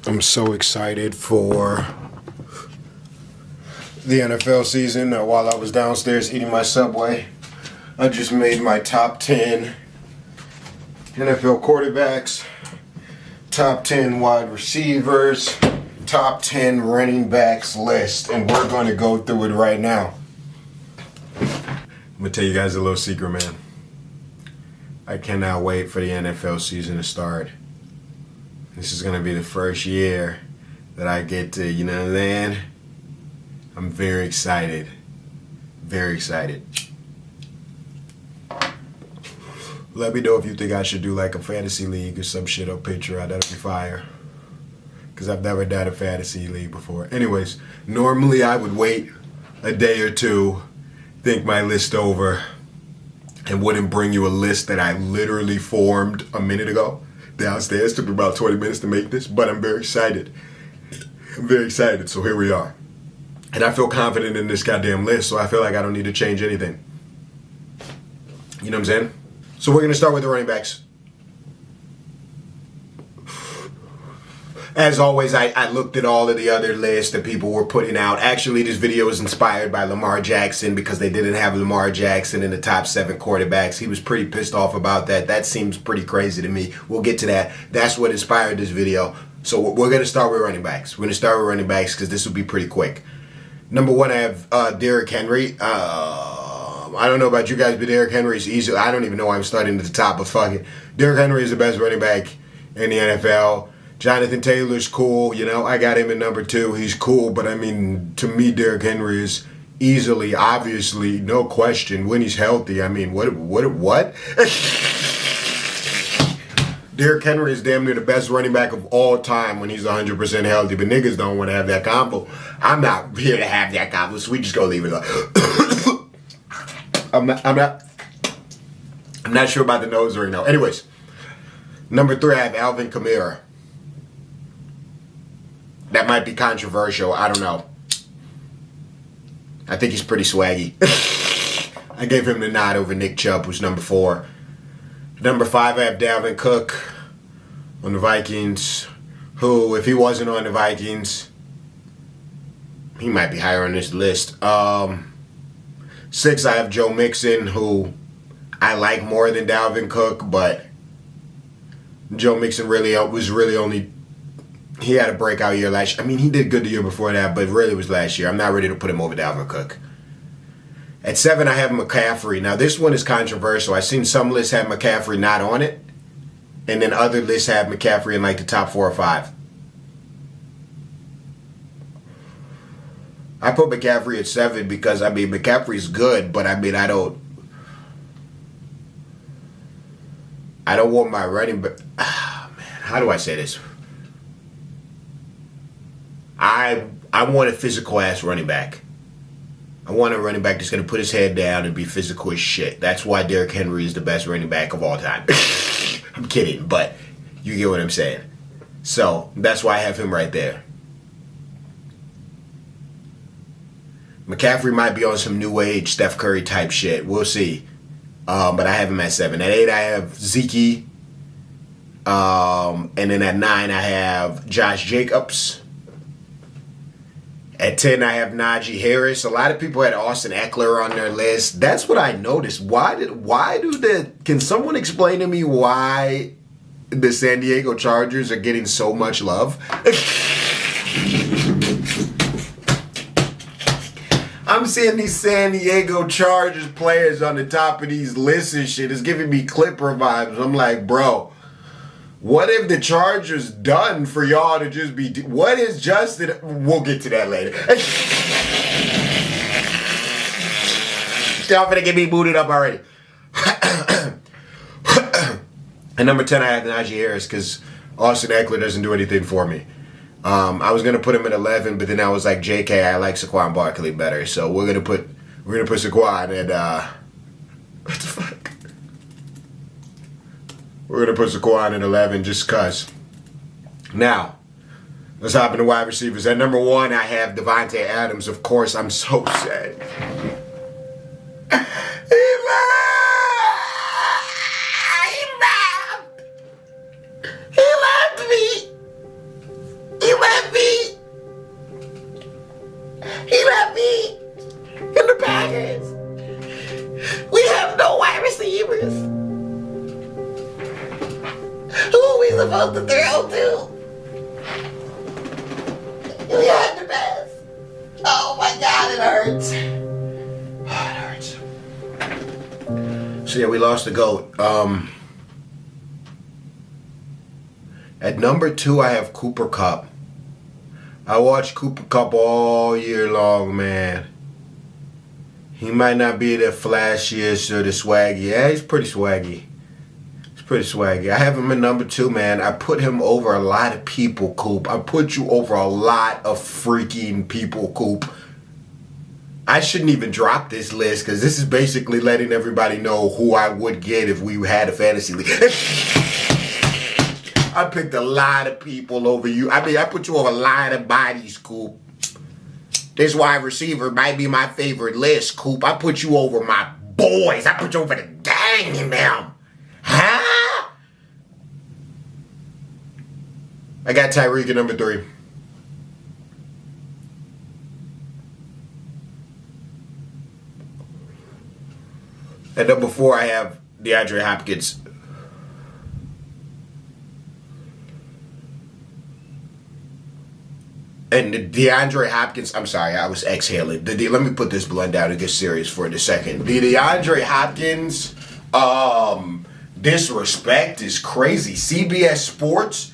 I'm so excited for the NFL season. While I was downstairs eating my Subway, I just made my top 10 NFL quarterbacks, top 10 wide receivers, top 10 running backs list, and we're going to go through it right now. I'm going to tell you guys a little secret, man. I cannot wait for the NFL season to start. This is going to be the first year that I get to, you know what I'm saying? I'm very excited. Very excited. Let me know if you think I should do like a fantasy league or some shit on Patreon. That'd be fire. Because I've never done a fantasy league before. Anyways, normally I would wait a day or two, think my list over, and wouldn't bring you a list that I literally formed a minute ago downstairs. Took me about 20 minutes to make this, but I'm very excited. I'm very excited, so here we are. And I feel confident in this goddamn list, so I feel like I don't need to change anything. You know what I'm saying? So we're going to start with the running backs. As always, I looked at all of the other lists that people were putting out. Actually, this video was inspired by Lamar Jackson because they didn't have Lamar Jackson in the top 7 quarterbacks. He was pretty pissed off about that. That seems pretty crazy to me. We'll get to that. That's what inspired this video. So we're going to start with running backs. We're going to start with running backs because this will be pretty quick. Number 1, I have Derrick Henry. I don't know about you guys, but Derrick Henry is easy. I don't even know why I'm starting at the top, but fuck it. Derrick Henry is the best running back in the NFL. Jonathan Taylor's cool, you know, I got him at number 2. He's cool, but I mean, to me, Derrick Henry is easily, obviously, no question, when he's healthy. I mean, what? Derrick Henry is damn near the best running back of all time when he's 100% healthy, but niggas don't want to have that combo. I'm not here to have that combo, so we just go leave it alone. I'm not sure about the nose ring though. Anyways, number 3, I have Alvin Kamara. That might be controversial. I don't know. I think he's pretty swaggy. I gave him the nod over Nick Chubb, who's number 4. Number 5, I have Dalvin Cook on the Vikings, who, if he wasn't on the Vikings, he might be higher on this list. 6, I have Joe Mixon, who I like more than Dalvin Cook, but Joe Mixon was really only... He had a breakout year last year. I mean, he did good the year before that, but really it was last year. I'm not ready to put him over Dalvin Cook. At 7, I have McCaffrey. Now, this one is controversial. I've seen some lists have McCaffrey not on it, and then other lists have McCaffrey in like the top 4 or 5. I put McCaffrey at 7 because, I mean, McCaffrey's good, but I mean, I don't want my running back. Man, how do I say this? I want a physical ass running back. I want a running back that's going to put his head down and be physical as shit. That's why Derrick Henry is the best running back of all time. I'm kidding, but you get what I'm saying. So that's why I have him right there. McCaffrey might be on some new age Steph Curry type shit. We'll see. But I have him at 7. At 8, I have Zeke. And then at 9, I have Josh Jacobs. At 10, I have Najee Harris. A lot of people had Austin Eckler on their list. That's what I noticed. Can someone explain to me why the San Diego Chargers are getting so much love? I'm seeing these San Diego Chargers players on the top of these lists and shit. It's giving me Clipper vibes. I'm like, bro, what have the Chargers done for y'all to just be... What is Justin... We'll get to that later. Y'all finna get me booted up already. At number 10, I have Najee Harris because Austin Eckler doesn't do anything for me. I was gonna put him at 11, but then I was like, JK, I like Saquon Barkley better, so we're gonna put Saquon at what the fuck? We're gonna put Saquon at 11 just cause. Now, let's hop into wide receivers. At number 1, I have Devontae Adams. Of course, I'm so sad. He left me. me and the Packers. We have no wide receivers. Who are we supposed to throw to? We had the best. Oh my God, it hurts. Oh, it hurts. So yeah, we lost the GOAT. At number 2, I have Cooper Kupp. I watched Cooper Kupp all year long, man. He might not be the flashiest or the swaggy. Yeah, he's pretty swaggy. I have him at number 2, man. I put him over a lot of people, Coop. I put you over a lot of freaking people, Coop. I shouldn't even drop this list because this is basically letting everybody know who I would get if we had a fantasy league. I picked a lot of people over you. I mean, I put you over a lot of bodies, Coop. This wide receiver might be my favorite list, Coop. I put you over my boys. I put you over the gang in them. Huh? I got Tyreek at number 3. At number 4, I have DeAndre Hopkins. And the DeAndre Hopkins, I'm sorry, I was exhaling. Let me put this blunt down and get serious for a second. The DeAndre Hopkins disrespect is crazy. CBS Sports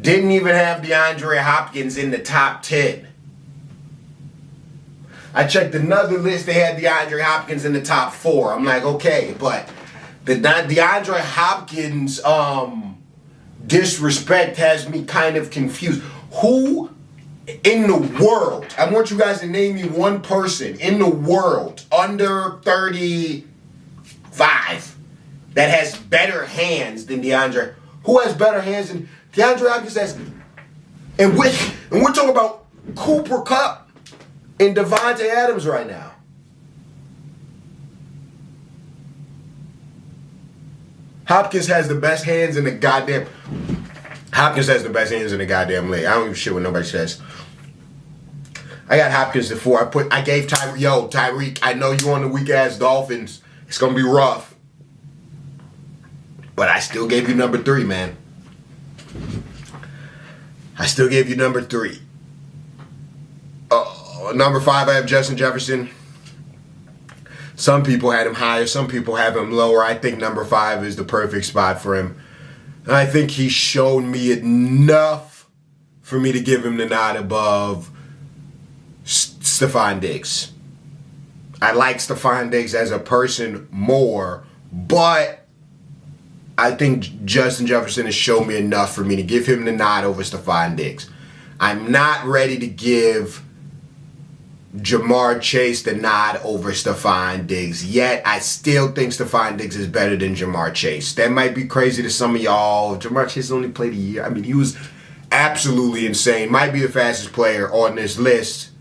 didn't even have DeAndre Hopkins in the top 10. I checked another list, they had DeAndre Hopkins in the top 4. I'm like, okay, but the DeAndre Hopkins disrespect has me kind of confused. Who in the world, I want you guys to name me one person in the world under 35 that has better hands than DeAndre. Who has better hands than DeAndre Hopkins has? And we're talking about Cooper Kupp and Devontae Adams right now. Hopkins has the best hands in the goddamn league. I don't give a shit what nobody says. I got Hopkins at 4. I gave Tyreek, I know you on the weak ass Dolphins. It's gonna be rough. But I still gave you number 3, man. I still gave you number 3. Number 5, I have Justin Jefferson. Some people had him higher, some people have him lower. I think number 5 is the perfect spot for him. And I think he's shown me enough for me to give him the nod above Stephon Diggs. I like Stephon Diggs as a person more, but I think Justin Jefferson has shown me enough for me to give him the nod over Stephon Diggs. I'm not ready to give Jamar Chase the nod over Stephon Diggs yet. I still think Stephon Diggs is better than Jamar Chase. That might be crazy to some of y'all. Jamar Chase only played a year. I mean, he was absolutely insane. Might be the fastest player on this list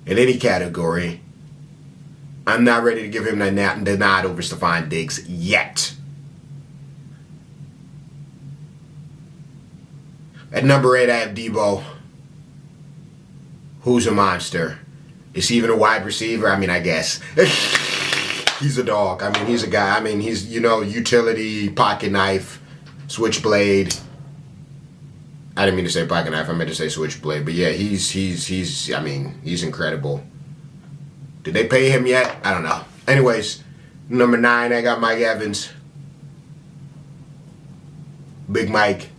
in any category. I'm not ready to give him the nod over Stephon Diggs yet. At number 8, I have Debo. Who's a monster? Is he even a wide receiver? I mean, I guess. He's a dog. I mean, he's a guy. I mean, he's, utility, pocket knife, switchblade. I didn't mean to say pocket knife. I meant to say switchblade. But yeah, he's incredible. Did they pay him yet? I don't know. Anyways, number 9, I got Mike Evans. Big Mike.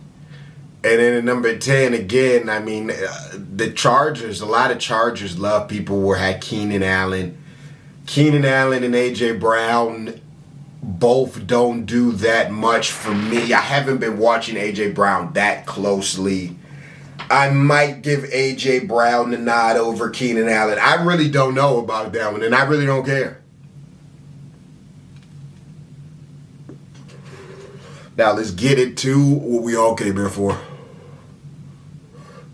And then at number 10, again, I mean, the Chargers, a lot of Chargers love people who had Keenan Allen. Keenan Allen and A.J. Brown both don't do that much for me. I haven't been watching A.J. Brown that closely. I might give A.J. Brown the nod over Keenan Allen. I really don't know about that one, and I really don't care. Now, let's get it to what we all came here for.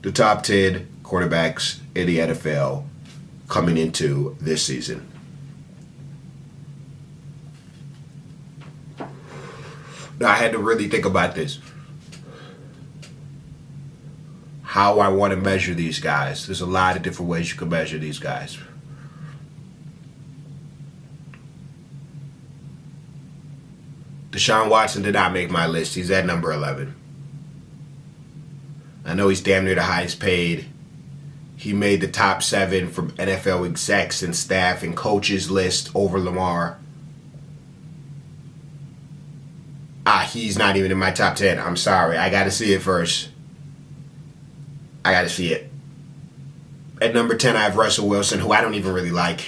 The top 10 quarterbacks in the NFL coming into this season. Now, I had to really think about this. how I want to measure these guys. There's a lot of different ways you can measure these guys. Deshaun Watson did not make my list. He's at number 11. I know he's damn near the highest paid. He made the top 7 from NFL execs and staff and coaches list over Lamar. He's not even in my top 10. I'm sorry. I got to see it first. I got to see it. At number 10, I have Russell Wilson, who I don't even really like.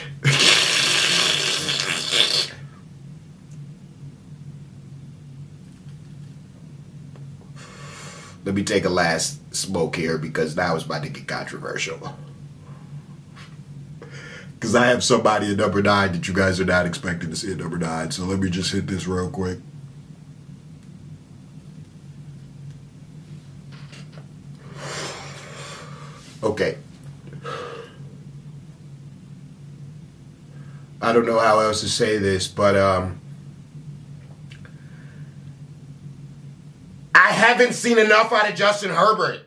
Let me take a last smoke here because now it's about to get controversial. Because I have somebody at number 9 that you guys are not expecting to see at number 9. So let me just hit this real quick. Okay. I don't know how else to say this, but I haven't seen enough out of Justin Herbert.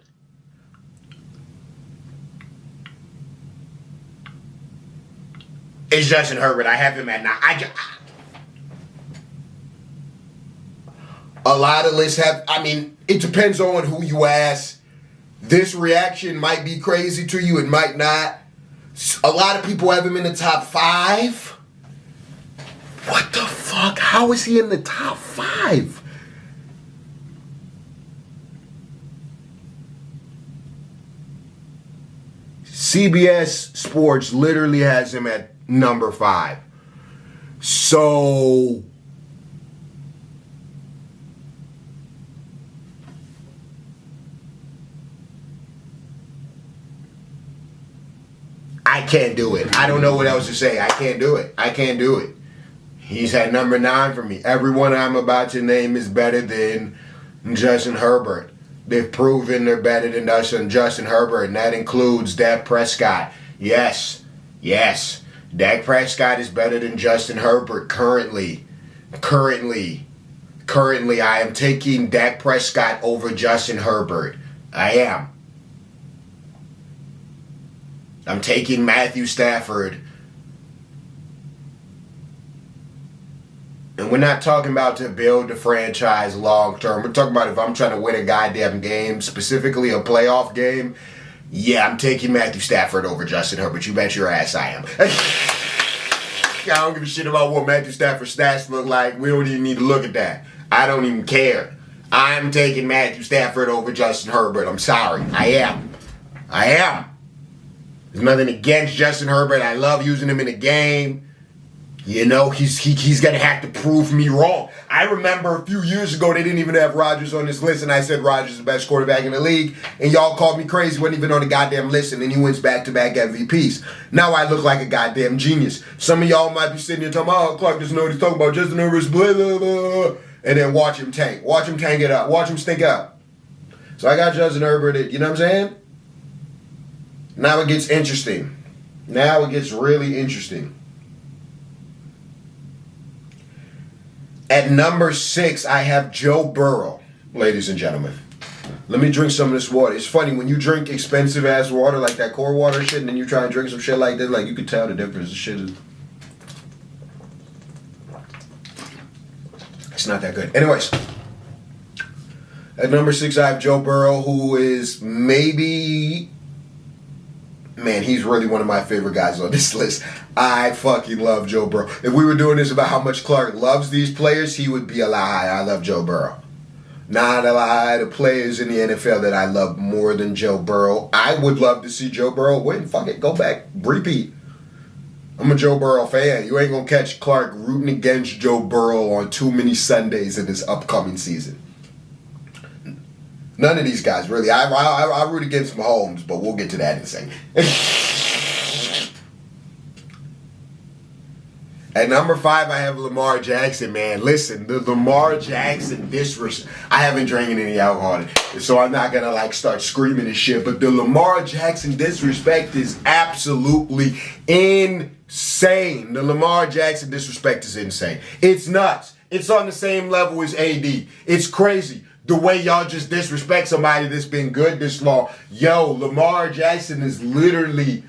It's Justin Herbert. I have him at 9. A lot of lists have, it depends on who you ask. This reaction might be crazy to you. It might not. A lot of people have him in the top 5. What the fuck? How is he in the top 5? CBS Sports literally has him at number 5. So I can't do it. I don't know what else to say. I can't do it. I can't do it. He's at number 9 for me. Everyone I'm about to name is better than Justin Herbert. They've proven they're better than Justin Herbert, and that includes Dak Prescott. Yes. Dak Prescott is better than Justin Herbert currently. Currently, I am taking Dak Prescott over Justin Herbert. I am. I'm taking Matthew Stafford. And we're not talking about to build the franchise long term. We're talking about if I'm trying to win a goddamn game, specifically a playoff game. Yeah, I'm taking Matthew Stafford over Justin Herbert. You bet your ass I am. I don't give a shit about what Matthew Stafford's stats look like. We don't even need to look at that. I don't even care. I'm taking Matthew Stafford over Justin Herbert. I'm sorry. I am. There's nothing against Justin Herbert. I love using him in a game. You know, he's going to have to prove me wrong. I remember a few years ago, they didn't even have Rodgers on this list, and I said Rodgers is the best quarterback in the league, and y'all called me crazy, wasn't even on the goddamn list, and then he wins back-to-back MVPs. Now I look like a goddamn genius. Some of y'all might be sitting here talking about, Clark doesn't know what he's talking about, Justin Herbert's blah, blah, blah, and then watch him tank. Watch him tank it up. Watch him stink up. So I got Justin Herbert, you know what I'm saying? Now it gets interesting. Now it gets really interesting. At number 6, I have Joe Burrow, ladies and gentlemen. Let me drink some of this water. It's funny, when you drink expensive-ass water, like that core water shit, and then you try and drink some shit like this, like, you can tell the difference. The shit is... It's not that good. Anyways. At number 6, I have Joe Burrow, who is maybe... Man, he's really one of my favorite guys on this list. I fucking love Joe Burrow. If we were doing this about how much Clark loves these players, he would be a lot higher. I love Joe Burrow. Not a lot of players in the NFL that I love more than Joe Burrow. I would love to see Joe Burrow win. Fuck it, go back, repeat. I'm a Joe Burrow fan. You ain't gonna catch Clark rooting against Joe Burrow on too many Sundays in this upcoming season. None of these guys, really. I root against Mahomes, but we'll get to that in a second. At number 5, I have Lamar Jackson, man. Listen, the Lamar Jackson disrespect. I haven't drinking any alcohol, so I'm not going to, start screaming and shit, but the Lamar Jackson disrespect is absolutely insane. The Lamar Jackson disrespect is insane. It's nuts. It's on the same level as AD. It's crazy. the way y'all just disrespect somebody that's been good this long. Yo, Lamar Jackson is literally,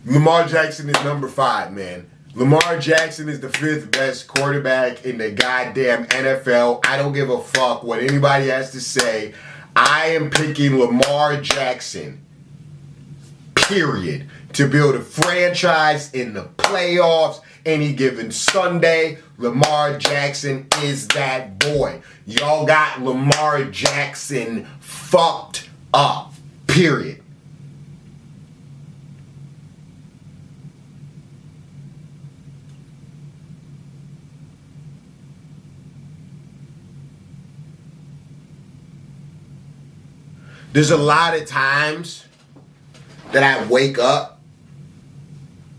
Lamar Jackson is number 5, man. Lamar Jackson is the 5th best quarterback in the goddamn NFL. I don't give a fuck what anybody has to say. I am picking Lamar Jackson, period, to build a franchise in the playoffs any given Sunday. Lamar Jackson is that boy. Y'all got Lamar Jackson fucked up, period. There's a lot of times that I wake up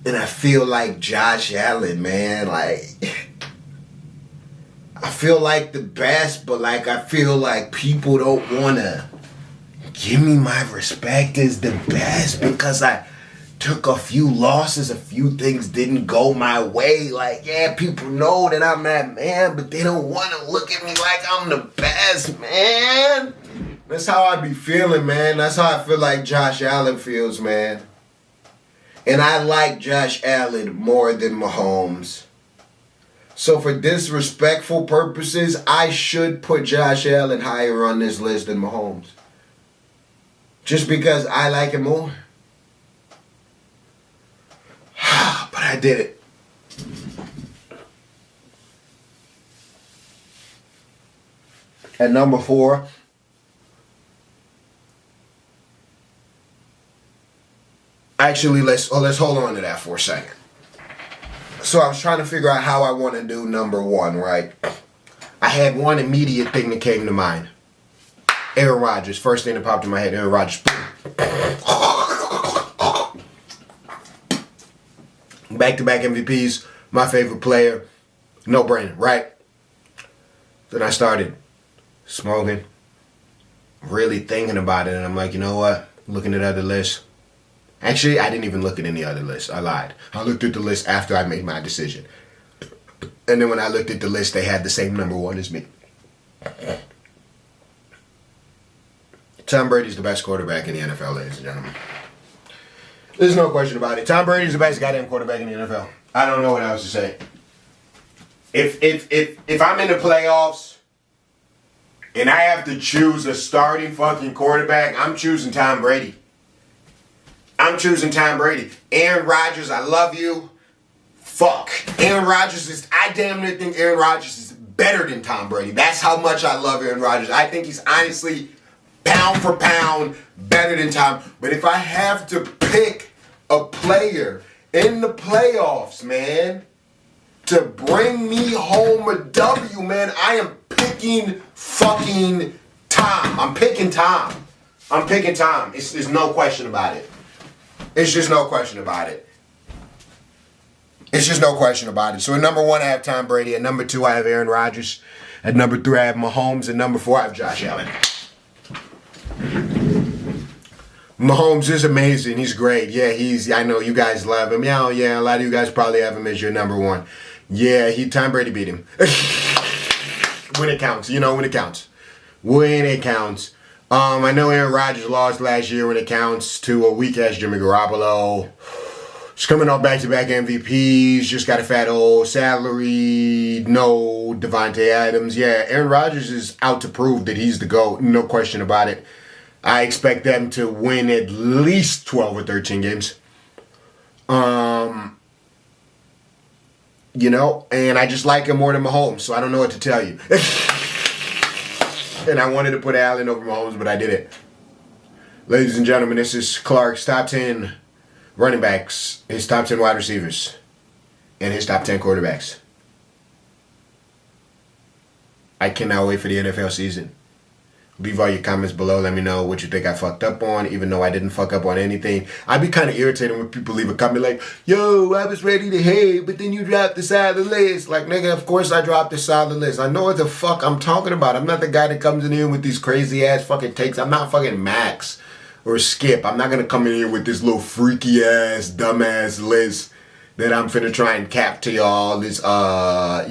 and I feel like Josh Allen, man. Like, I feel like the best, but like I feel like people don't want to give me my respect as the best because I took a few losses, a few things didn't go my way. Like, yeah, people know that I'm that man, but they don't want to look at me like I'm the best, man. That's how I be feeling, man. That's how I feel like Josh Allen feels, man. And I like Josh Allen more than Mahomes. So for disrespectful purposes, I should put Josh Allen higher on this list than Mahomes. Just because I like him more. But I did it. At number 4... Actually, let's hold on to that for a second. So I was trying to figure out how I want to do number 1, right? I had one immediate thing that came to mind. Aaron Rodgers. First thing that popped in my head, Aaron Rodgers. Back-to-back MVPs, my favorite player. No brainer, right? Then I started smoking, really thinking about it, and I'm like, you know what? Looking at other lists. Actually, I didn't even look at any other lists. I lied. I looked at the list after I made my decision. And then when I looked at the list, they had the same number 1 as me. Tom Brady's the best quarterback in the NFL, ladies and gentlemen. There's no question about it. Tom Brady's the best goddamn quarterback in the NFL. I don't know what else to say. If I'm in the playoffs and I have to choose a starting fucking quarterback, I'm choosing Tom Brady. I'm choosing Tom Brady. Aaron Rodgers, I love you. Fuck. Aaron Rodgers is, I damn near think Aaron Rodgers is better than Tom Brady. That's how much I love Aaron Rodgers. I think he's honestly, pound for pound, better than Tom. But if I have to pick a player in the playoffs, man, to bring me home a W, man, I am picking fucking Tom. I'm picking Tom. There's no question about it. It's just no question about it. So at number 1, I have Tom Brady. At number 2, I have Aaron Rodgers. At number 3, I have Mahomes. At number 4, I have Josh Allen. Mahomes is amazing. He's great. Yeah, I know you guys love him. Yeah, a lot of you guys probably have him as your number 1. Yeah, Tom Brady beat him. When it counts. When it counts. I know Aaron Rodgers lost last year when it counts to a weak-ass Jimmy Garoppolo. He's coming off back-to-back MVPs, just got a fat old salary, no Devontae Adams. Yeah, Aaron Rodgers is out to prove that he's the GOAT, no question about it. I expect them to win at least 12 or 13 games. And I just like him more than Mahomes, so I don't know what to tell you. And I wanted to put Allen over Mahomes, but I did it. Ladies and gentlemen, this is Clark's top 10 running backs, his top 10 wide receivers, and his top 10 quarterbacks. I cannot wait for the NFL season. Leave all your comments below. Let me know what you think I fucked up on, even though I didn't fuck up on anything. I'd be kind of irritated when people leave a comment like, yo, I was ready to hate, but then you dropped the side of the list. Like, nigga, of course I dropped the side of the list. I know what the fuck I'm talking about. I'm not the guy that comes in here with these crazy ass fucking takes. I'm not fucking Max or Skip. I'm not going to come in here with this little freaky ass, dumb ass list that I'm finna try and cap to y'all. This, you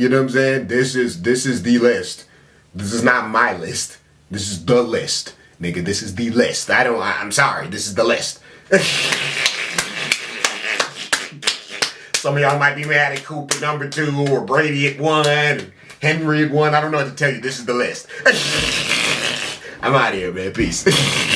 know what I'm saying? This is the list. This is not my list. This is the list. Nigga, this is the list. I'm sorry, this is the list. Some of y'all might be mad at Cooper #2 or Brady at 1 or Henry at 1. I don't know what to tell you. This is the list. I'm out of here, man. Peace.